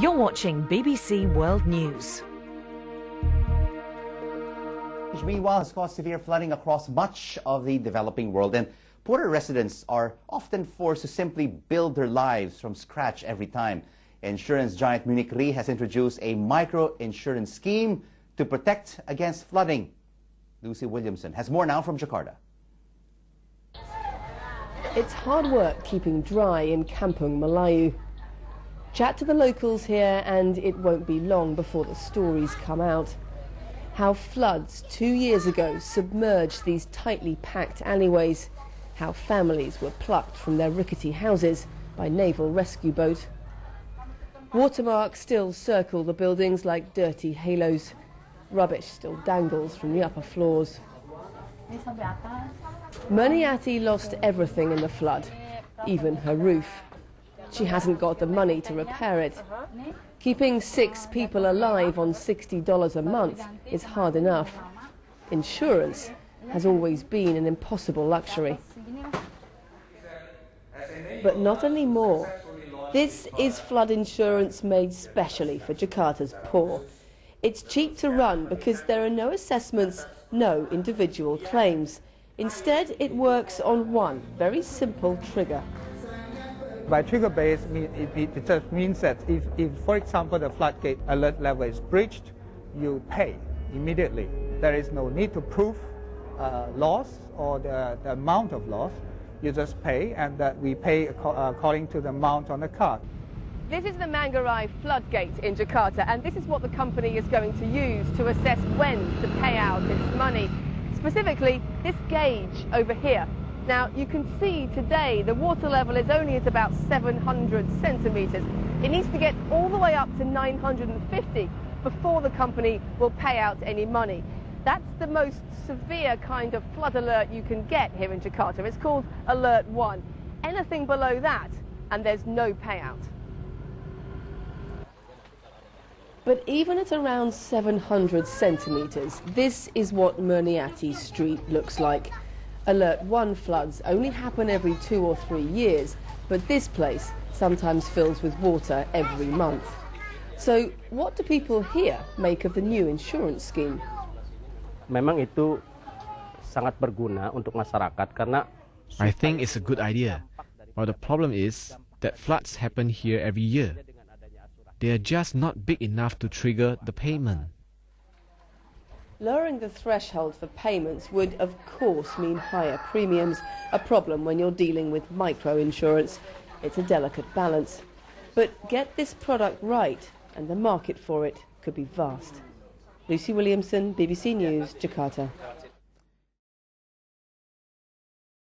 You're watching BBC World News. Meanwhile, has caused severe flooding across much of the developing world, and poorer residents are often forced to simply build their lives from scratch every time. Insurance giant Munich Re has introduced a micro-insurance scheme to protect against flooding. Lucy Williamson has more now from Jakarta. It's hard work keeping dry in Kampung Melayu. Chat to the locals here and it won't be long before the stories come out. How floods 2 years ago submerged these tightly packed alleyways. How families were plucked from their rickety houses by naval rescue boat. Watermarks still circle the buildings like dirty halos. Rubbish still dangles from the upper floors. Murniati lost everything in the flood, even her roof. She hasn't got the money to repair it. Keeping 6 people alive on $60 a month is hard enough. Insurance has always been an impossible luxury. But not anymore. This is flood insurance made specially for Jakarta's poor. It's cheap to run because there are no assessments, no individual claims. Instead, it works on one very simple trigger. By trigger-based, it just means that if, for example, the floodgate alert level is breached, you pay immediately. There is no need to prove loss or the amount of loss. You just pay, and we pay according to the amount on the card. This is the Manggarai floodgate in Jakarta, and this is what the company is going to use to assess when to pay out its money. Specifically, this gauge over here. Now, you can see today the water level is only at about 700 centimetres. It needs to get all the way up to 950 before the company will pay out any money. That's the most severe kind of flood alert you can get here in Jakarta. It's called Alert 1. Anything below that, and there's no payout. But even at around 700 centimetres, this is what Murniati Street looks like. Alert 1 floods only happen every 2 or 3 years, but this place sometimes fills with water every month. So what do people here make of the new insurance scheme? Memang itu sangat berguna untuk masyarakat karena I think it's a good idea, but the problem is that floods happen here every year. They are just not big enough to trigger the payment. Lowering the threshold for payments would, of course, mean higher premiums, a problem when you're dealing with micro-insurance. It's a delicate balance. But get this product right, and the market for it could be vast. Lucy Williamson, BBC News, Jakarta.